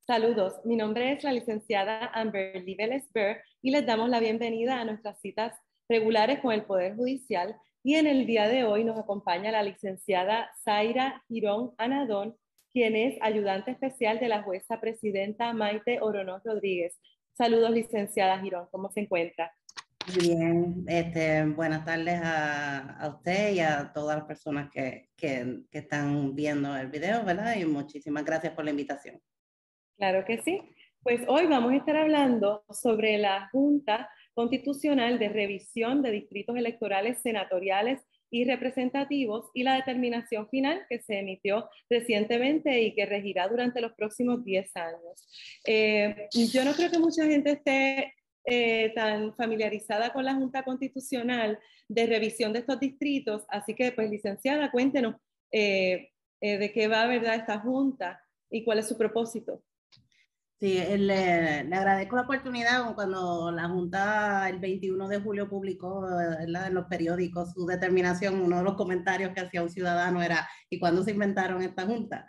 Saludos, mi nombre es la licenciada Amberly Vélez-Ver y les damos la bienvenida a nuestras citas regulares con el Poder Judicial. Y en el día de hoy nos acompaña la licenciada Zaira Girón Anadón, quien es ayudante especial de la jueza presidenta Maite Oronoz Rodríguez. Saludos, licenciada Girón, ¿cómo se encuentra? Muy bien, buenas tardes a usted y a todas las personas que están viendo el video, ¿verdad? Y muchísimas gracias por la invitación. Claro que sí. Pues hoy vamos a estar hablando sobre la Junta Constitucional de Revisión de Distritos Electorales Senatoriales y Representativos y la determinación final que se emitió recientemente y que regirá durante los próximos 10 años. Yo no creo que mucha gente esté tan familiarizada con la Junta Constitucional de Revisión de estos distritos, así que pues licenciada, cuéntenos de qué va, ¿verdad?, esta Junta y cuál es su propósito. Sí, le agradezco la oportunidad cuando la Junta el 21 de julio publicó, ¿verdad?, en los periódicos su determinación. Uno de los comentarios que hacía un ciudadano era: ¿y cuándo se inventaron esta Junta?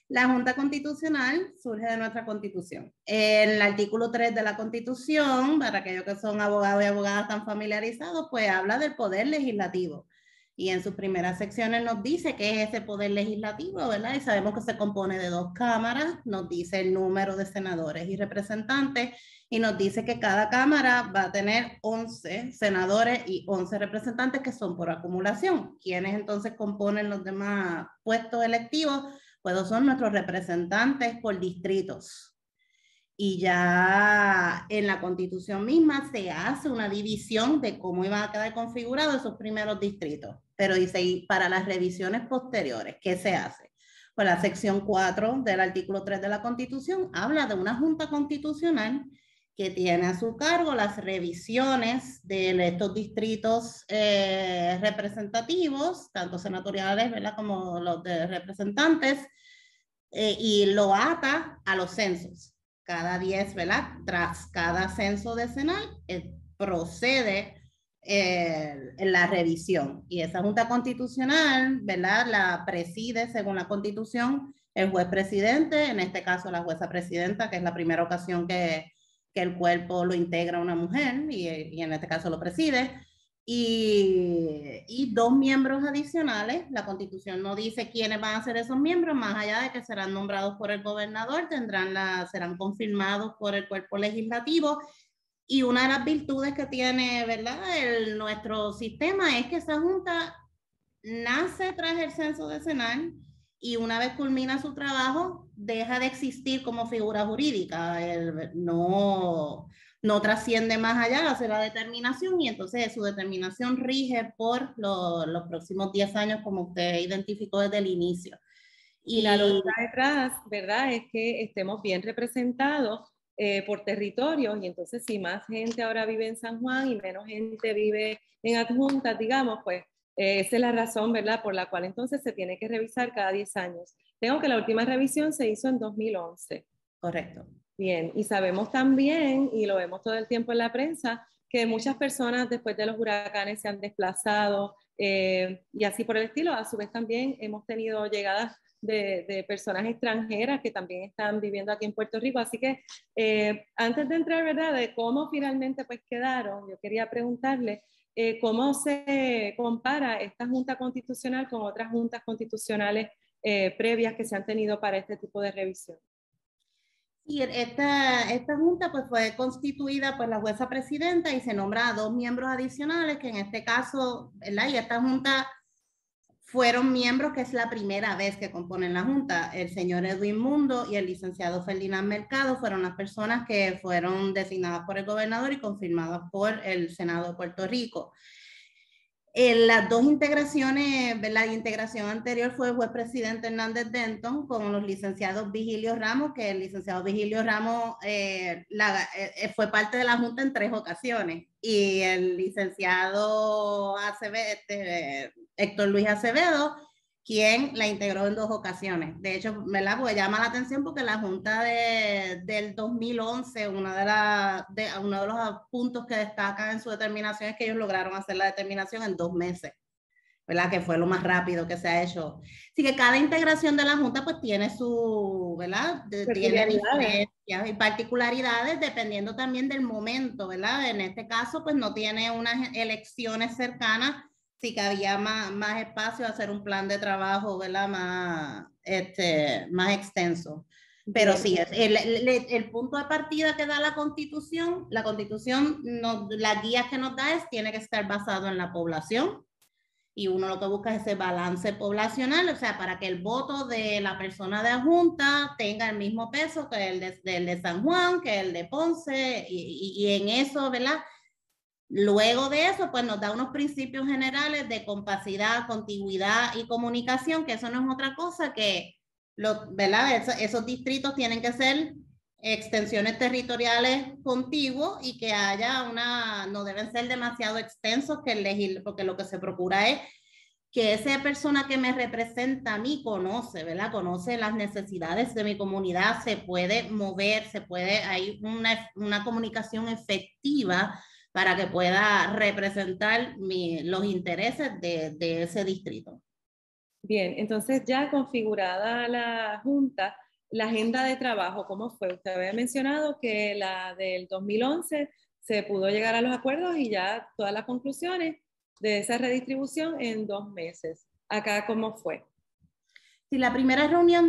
La Junta Constitucional surge de nuestra Constitución. El artículo 3 de la Constitución, para aquellos que son abogados y abogadas tan familiarizados, pues habla del poder legislativo. Y en sus primeras secciones nos dice qué es ese poder legislativo, ¿verdad? Y sabemos que se compone de 2 cámaras, nos dice el número de senadores y representantes, y nos dice que cada cámara va a tener 11 senadores y 11 representantes que son por acumulación. ¿Quiénes entonces componen los demás puestos electivos? Pues son nuestros representantes por distritos. Y ya en la Constitución misma se hace una división de cómo iban a quedar configurados esos primeros distritos. Pero dice, y para las revisiones posteriores, ¿qué se hace? Pues la sección 4 del artículo 3 de la Constitución habla de una Junta Constitucional que tiene a su cargo las revisiones de estos distritos representativos, tanto senatoriales, ¿verdad?, como los de representantes, y lo ata a los censos. Cada 10, ¿verdad? Tras cada censo decenal, procede la revisión. Y esa Junta Constitucional, ¿verdad?, la preside, según la Constitución, el juez presidente, en este caso la jueza presidenta, que es la primera ocasión que el cuerpo lo integra una mujer, y en este caso lo preside. Y 2 miembros adicionales. La Constitución no dice quiénes van a ser esos miembros, más allá de que serán nombrados por el gobernador, serán confirmados por el cuerpo legislativo. Y una de las virtudes que tiene, ¿verdad?, nuestro sistema es que esa Junta nace tras el censo decenal y una vez culmina su trabajo deja de existir como figura jurídica. No trasciende más allá, hace la determinación y entonces su determinación rige por los próximos 10 años, como usted identificó desde el inicio. Y la lógica detrás, ¿verdad?, es que estemos bien representados por territorios, y entonces si más gente ahora vive en San Juan y menos gente vive en adjuntas, digamos, pues esa es la razón, ¿verdad?, por la cual entonces se tiene que revisar cada 10 años. Tengo que la última revisión se hizo en 2011. Correcto. Bien, y sabemos también, y lo vemos todo el tiempo en la prensa, que muchas personas después de los huracanes se han desplazado y así por el estilo. A su vez también hemos tenido llegadas de personas extranjeras que también están viviendo aquí en Puerto Rico. Así que antes de entrar, ¿verdad?, de cómo finalmente pues quedaron, yo quería preguntarle cómo se compara esta Junta Constitucional con otras juntas constitucionales previas que se han tenido para este tipo de revisión. Y esta Junta pues fue constituida por la jueza presidenta y se nombra a 2 miembros adicionales, que en este caso, ¿verdad?, y esta Junta fueron miembros que es la primera vez que componen la Junta. El señor Edwin Mundo y el licenciado Ferdinand Mercado fueron las personas que fueron designadas por el gobernador y confirmadas por el Senado de Puerto Rico. Las 2 integraciones, la integración anterior fue el juez presidente Hernández Denton con los licenciados Vigilio Ramos, que el licenciado Vigilio Ramos fue parte de la Junta en 3 ocasiones, y el licenciado Héctor Luis Acevedo, quien la integró en 2 ocasiones. De hecho, pues llama la atención porque la Junta del 2011, uno de los puntos que destaca en su determinación es que ellos lograron hacer la determinación en 2 meses. ¿verdad? Que fue lo más rápido que se ha hecho. Así que cada integración de la Junta pues tiene su, ¿verdad? Tiene diferencias y particularidades dependiendo también del momento, ¿verdad? En este caso pues no tiene unas elecciones cercanas, sí que había más espacio a hacer un plan de trabajo, ¿verdad? Más extenso. Pero sí, el punto de partida que da la Constitución las guías que nos da tiene que estar basado en la población, y uno lo que busca es ese balance poblacional, o sea, para que el voto de la persona de la Junta tenga el mismo peso que el de San Juan, que el de Ponce, y en eso, ¿verdad? Luego de eso, pues nos da unos principios generales de compacidad, contiguidad y comunicación, que eso no es otra cosa que, ¿verdad? Esos distritos tienen que ser extensiones territoriales contiguos y que haya no deben ser demasiado extensos, porque lo que se procura es que esa persona que me representa a mí conoce, ¿verdad? Conoce las necesidades de mi comunidad, se puede mover, hay una comunicación efectiva para que pueda representar los intereses de ese distrito. Bien, entonces ya configurada la Junta, la agenda de trabajo, ¿cómo fue? Usted había mencionado que la del 2011 se pudo llegar a los acuerdos y ya todas las conclusiones de esa redistribución en 2 meses. Acá, ¿cómo fue? Sí, la primera reunión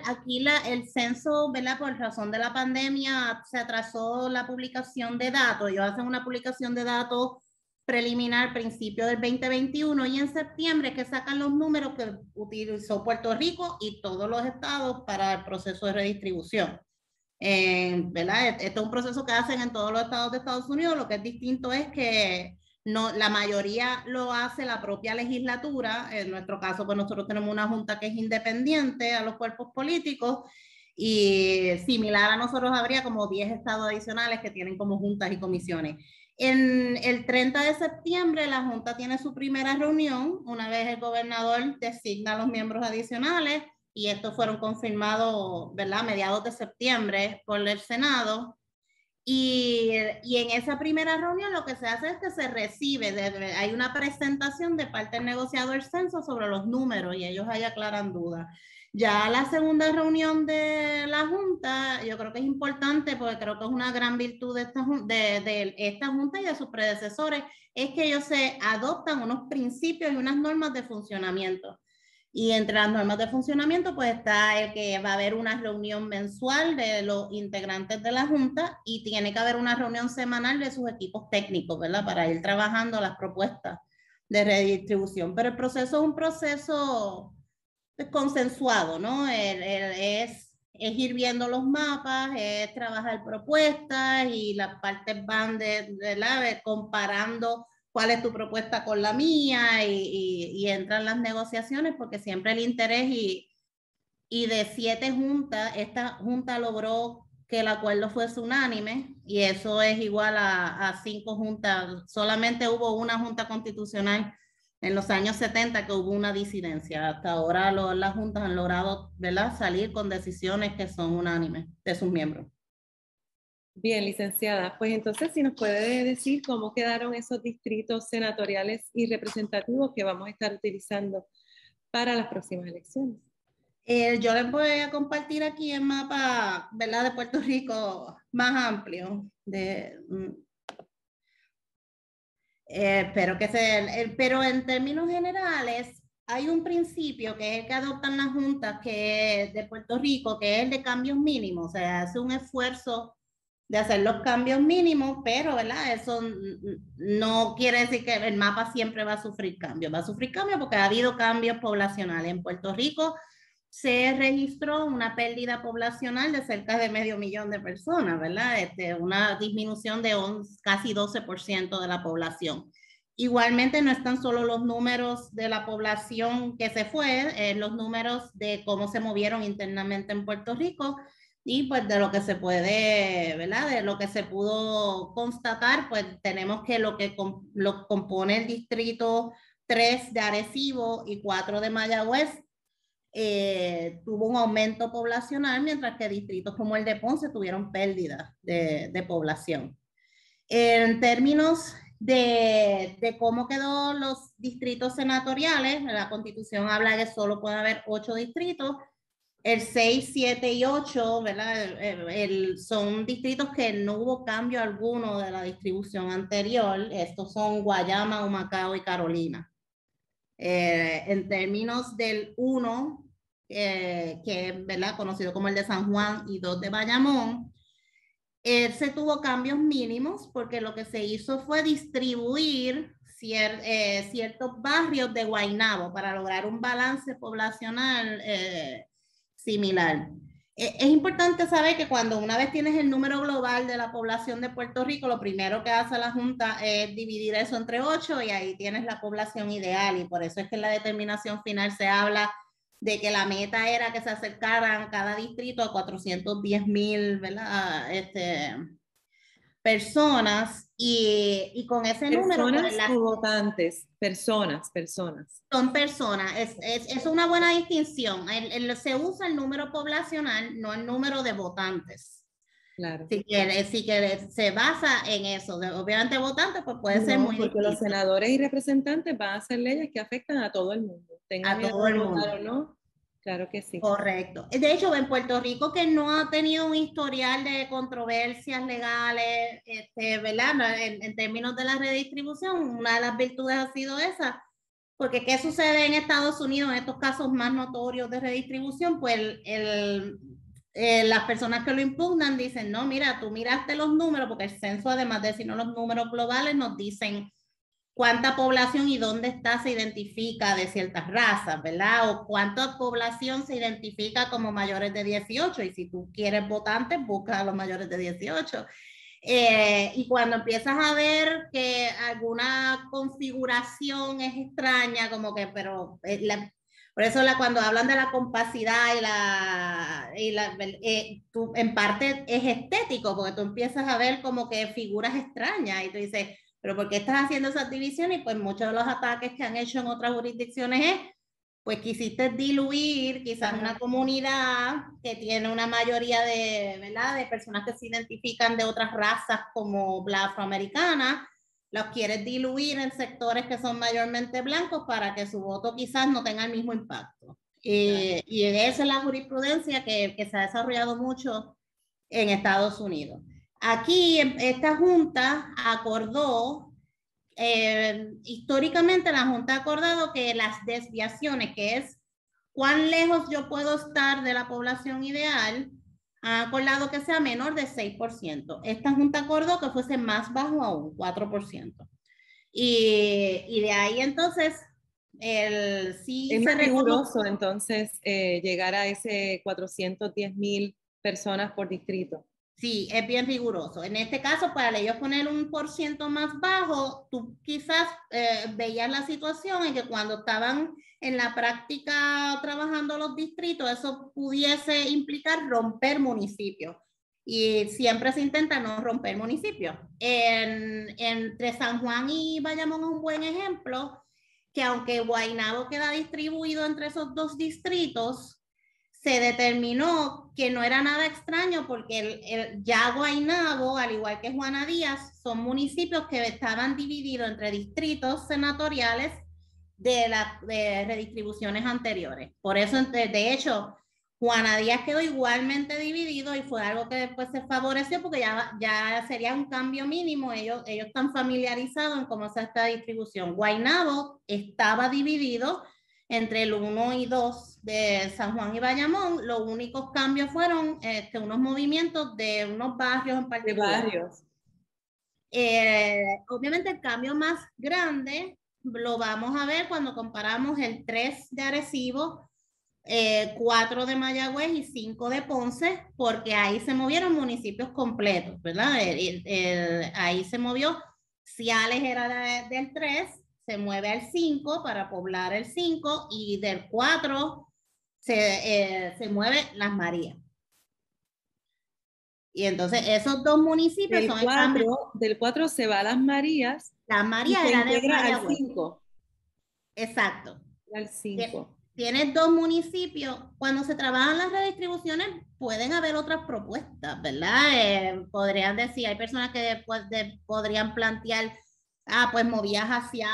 aquí el censo, ¿verdad? Por razón de la pandemia se atrasó la publicación de datos. Ellos hacen una publicación de datos preliminar principio del 2021 y en septiembre que sacan los números que utilizó Puerto Rico y todos los estados para el proceso de redistribución. ¿Verdad? Este es un proceso que hacen en todos los estados de Estados Unidos. Lo que es distinto es que no, la mayoría lo hace la propia legislatura. En nuestro caso, pues nosotros tenemos una junta que es independiente a los cuerpos políticos, y similar a nosotros habría como 10 estados adicionales que tienen como juntas y comisiones. En el 30 de septiembre la junta tiene su primera reunión, una vez el gobernador designa a los miembros adicionales, y estos fueron confirmados, ¿verdad? A mediados de septiembre por el Senado. Y en esa primera reunión lo que se hace es que se recibe, hay una presentación de parte del negociador del censo sobre los números y ellos ahí aclaran dudas. Ya la segunda reunión de la Junta, yo creo que es importante porque creo que es una gran virtud de esta Junta y de sus predecesores, es que ellos se adoptan unos principios y unas normas de funcionamiento. Y entre las normas de funcionamiento, pues está el que va a haber una reunión mensual de los integrantes de la Junta y tiene que haber una reunión semanal de sus equipos técnicos, ¿verdad? Para ir trabajando las propuestas de redistribución. Pero el proceso es un proceso consensuado, ¿no? Es ir viendo los mapas, es trabajar propuestas y las partes van comparando cuál es tu propuesta con la mía y entran las negociaciones porque siempre el interés y de 7 juntas, esta junta logró que el acuerdo fuese unánime y eso es igual a 5 juntas. Solamente hubo una junta constitucional en los años 70 que hubo una disidencia. Hasta ahora las juntas han logrado, ¿verdad?, salir con decisiones que son unánimes de sus miembros. Bien, licenciada, pues entonces si nos puede decir cómo quedaron esos distritos senatoriales y representativos que vamos a estar utilizando para las próximas elecciones. Yo les voy a compartir aquí el mapa, ¿verdad?, de Puerto Rico más amplio. Pero en términos generales, hay un principio que es el que adoptan las juntas que es de Puerto Rico, que es el de cambios mínimos. O sea, hace un esfuerzo de hacer los cambios mínimos, pero, ¿verdad? Eso no quiere decir que el mapa siempre va a sufrir cambios. Va a sufrir cambios porque ha habido cambios poblacionales. En Puerto Rico se registró una pérdida poblacional de cerca de 500,000 de personas, ¿verdad? Una disminución de casi 12% de la población. Igualmente no están solo los números de la población que se fue, los números de cómo se movieron internamente en Puerto Rico y pues de lo que se puede, ¿verdad? De lo que se pudo constatar, pues tenemos que lo compone el distrito 3 de Arecibo y 4 de Mayagüez, tuvo un aumento poblacional, mientras que distritos como el de Ponce tuvieron pérdida de población. En términos de cómo quedó los distritos senatoriales. La Constitución habla que solo puede haber 8 distritos. El 6, 7 y 8, ¿verdad? Son distritos que no hubo cambio alguno de la distribución anterior. Estos son Guayama, Humacao y Carolina. En términos del 1, que es, ¿verdad?, conocido como el de San Juan, y 2 de Bayamón, se tuvo cambios mínimos porque lo que se hizo fue distribuir ciertos barrios de Guaynabo para lograr un balance poblacional similar. Es importante saber que cuando una vez tienes el número global de la población de Puerto Rico, lo primero que hace la Junta es dividir eso entre 8 y ahí tienes la población ideal, y por eso es que en la determinación final se habla de que la meta era que se acercaran cada distrito a 410,000, ¿verdad? Personas, y con ese número pues, Personas o votantes, personas. son personas. Es una buena distinción. Se usa el número poblacional, no el número de votantes. Claro. Si que se basa en eso. Obviamente votantes pues puede ser muy porque difícil. los senadores y representantes van a hacer leyes que afectan a todo el mundo. A todo el mundo. O no. Claro que sí. Correcto. De hecho, en Puerto Rico, que no ha tenido un historial de controversias legales, ¿verdad? En términos de la redistribución, una de las virtudes ha sido esa. Porque ¿qué sucede en Estados Unidos en estos casos más notorios de redistribución? Pues las personas que lo impugnan dicen, no, mira, tú miraste los números, porque el censo, además de decirnos los números globales, nos dicen cuánta población y dónde está se identifica de ciertas razas, ¿verdad? O cuánta población se identifica como mayores de 18. Y si tú quieres votantes, busca a los mayores de 18. Y cuando empiezas a ver que alguna configuración es extraña, como que, pero por eso cuando hablan de la compacidad tú, en parte es estético, porque tú empiezas a ver como que figuras extrañas y tú dices, pero ¿por qué estás haciendo esas divisiones? Y pues muchos de los ataques que han hecho en otras jurisdicciones es, pues quisiste diluir quizás una comunidad que tiene una mayoría ¿verdad?, de personas que se identifican de otras razas como la afroamericana, los quieres diluir en sectores que son mayormente blancos para que su voto quizás no tenga el mismo impacto. Y esa es la jurisprudencia que se ha desarrollado mucho en Estados Unidos. Aquí esta Junta acordó, históricamente la Junta ha acordado que las desviaciones, que es cuán lejos yo puedo estar de la población ideal, ha acordado que sea menor de 6%. Esta Junta acordó que fuese más bajo aún, 4%. Y de ahí entonces, sí es se más riguroso entonces llegar a ese 410,000 personas por distrito. Sí, es bien riguroso. En este caso, para ellos poner un % más bajo, tú quizás veías la situación en que cuando estaban en la práctica trabajando los distritos, eso pudiese implicar romper municipios. Y siempre se intenta no romper municipios. Entre San Juan y Bayamón es un buen ejemplo, que aunque Guaynabo queda distribuido entre esos 2 distritos, se determinó que no era nada extraño porque ya Guaynabo, al igual que Juana Díaz, son municipios que estaban divididos entre distritos senatoriales de redistribuciones anteriores. Por eso, de hecho, Juana Díaz quedó igualmente dividido y fue algo que después se favoreció porque ya sería un cambio mínimo. Ellos están familiarizados en cómo es esta distribución. Guaynabo estaba dividido entre el 1 y 2 de San Juan y Bayamón. Los únicos cambios fueron unos movimientos de unos barrios en particular. De barrios. Obviamente el cambio más grande lo vamos a ver cuando comparamos el 3 de Arecibo, 4 de Mayagüez y 5 de Ponce, porque ahí se movieron municipios completos, ¿verdad? Ahí se movió, Ciales era del 3, se mueve al 5 para poblar el 5 y del 4 se mueve Las Marías. Y entonces esos 2 municipios son del 4 se va a Las Marías. Las Marías era de al 5. Exacto. Al 5. Tienes 2 municipios. Cuando se trabajan las redistribuciones, pueden haber otras propuestas, ¿verdad? Podrían decir, hay personas que después podrían plantear pues movías hacia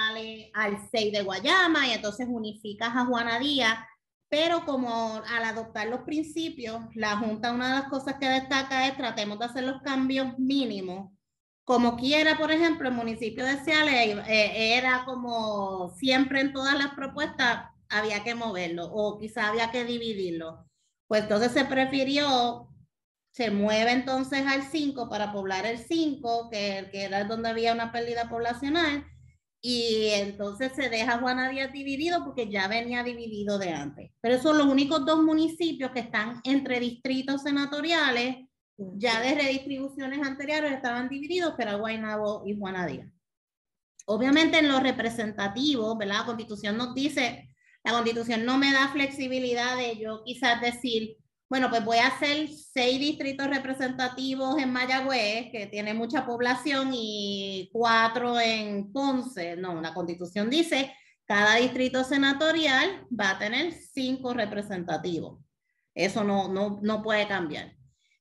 al 6 de Guayama y entonces unificas a Juana Díaz, pero como al adoptar los principios, la Junta, una de las cosas que destaca es tratemos de hacer los cambios mínimos. Como quiera, por ejemplo, el municipio de Ciales era como siempre en todas las propuestas había que moverlo o quizá había que dividirlo. Pues entonces se mueve entonces al 5 para poblar el 5, que era donde había una pérdida poblacional, y entonces se deja Juana Díaz dividido porque ya venía dividido de antes. Pero son los únicos dos municipios que están entre distritos senatoriales, ya de redistribuciones anteriores estaban divididos, que era Guaynabo y Juana Díaz. Obviamente en los representativos, ¿verdad? La Constitución nos dice, la Constitución no me da flexibilidad de yo quizás decir, bueno, pues voy a hacer 6 distritos representativos en Mayagüez, que tiene mucha población, y 4 en Ponce. No, la Constitución dice, cada distrito senatorial va a tener 5 representativos. Eso no puede cambiar.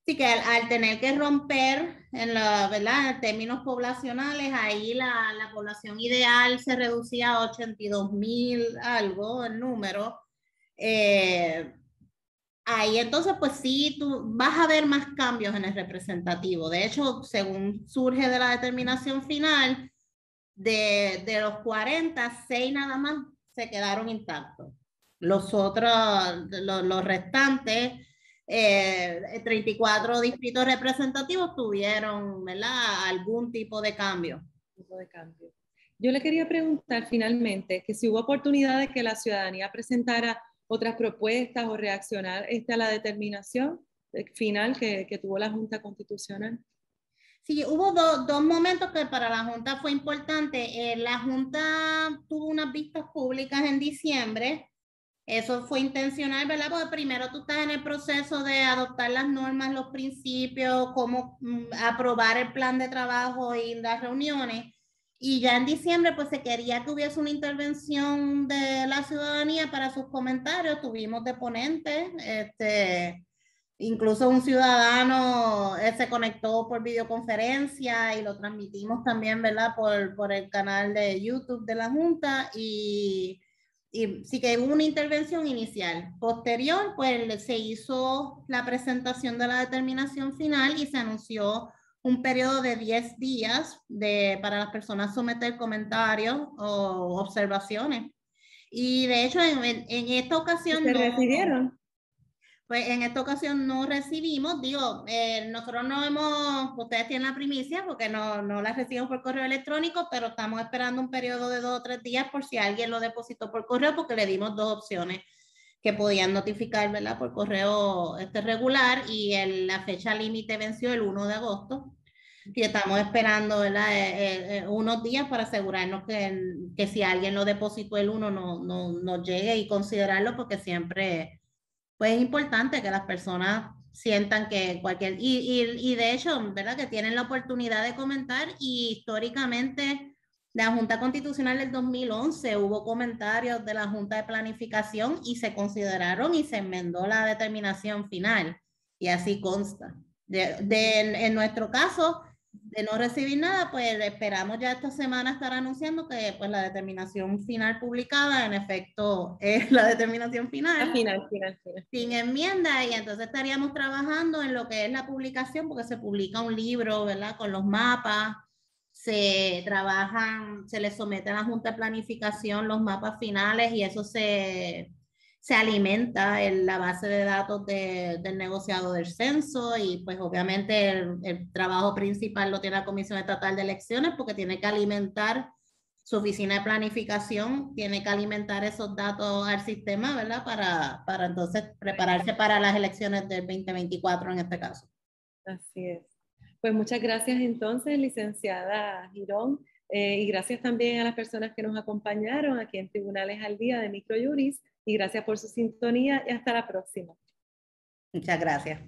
Así que al tener que romper ¿verdad? En términos poblacionales, ahí la población ideal se reducía a 82,000 algo el número. Ahí entonces, pues sí, tú vas a ver más cambios en el representativo. De hecho, según surge de la determinación final, de los 40, 6 nada más se quedaron intactos. Los otros, los restantes, 34 distritos representativos tuvieron, ¿verdad?, algún tipo de cambio. Yo le quería preguntar finalmente que si hubo oportunidad de que la ciudadanía presentara otras propuestas o reaccionar a la determinación final que tuvo la Junta Constitucional. Sí, hubo dos momentos que para la Junta fue importante. La Junta tuvo unas vistas públicas en diciembre. Eso fue intencional, ¿verdad? Porque primero tú estás en el proceso de adoptar las normas, los principios, cómo aprobar el plan de trabajo y las reuniones. Y ya en diciembre, pues se quería que hubiese una intervención de la ciudadanía para sus comentarios. Tuvimos de ponentes, incluso un ciudadano se conectó por videoconferencia y lo transmitimos también, ¿verdad? Por el canal de YouTube de la Junta y sí que hubo una intervención inicial. Posterior, pues se hizo la presentación de la determinación final y se anunció un periodo de 10 días para las personas someter comentarios o observaciones. Y de hecho, en esta ocasión ¿Se recibieron? Pues en esta ocasión no recibimos, digo, nosotros ustedes tienen la primicia porque no la recibimos por correo electrónico, pero estamos esperando un periodo de 2 o 3 días por si alguien lo depositó por correo, porque le dimos 2 opciones que podían notificar, ¿verdad? Por correo regular, y la fecha límite venció el 1 de agosto. Y estamos esperando, ¿verdad? Unos días para asegurarnos que si alguien lo depositó el 1 no llegue y considerarlo, porque siempre pues es importante que las personas sientan que y de hecho, ¿verdad? Que tienen la oportunidad de comentar, y históricamente la Junta Constitucional del 2011 hubo comentarios de la Junta de Planificación y se consideraron y se enmendó la determinación final, y así consta. En nuestro caso, de no recibir nada, pues esperamos ya esta semana estar anunciando que pues la determinación final publicada en efecto es la determinación final. Final. Sin enmienda, y entonces estaríamos trabajando en lo que es la publicación, porque se publica un libro, ¿verdad? Con los mapas, se les somete a la Junta de Planificación los mapas finales, y eso se alimenta en la base de datos del negociado del censo, y pues obviamente el trabajo principal lo tiene la Comisión Estatal de Elecciones, porque tiene que alimentar su oficina de planificación, tiene que alimentar esos datos al sistema, ¿verdad? Para entonces prepararse para las elecciones del 2024 en este caso. Así es. Pues muchas gracias entonces, licenciada Girón, y gracias también a las personas que nos acompañaron aquí en Tribunales al Día de Microjuris, y gracias por su sintonía y hasta la próxima. Muchas gracias.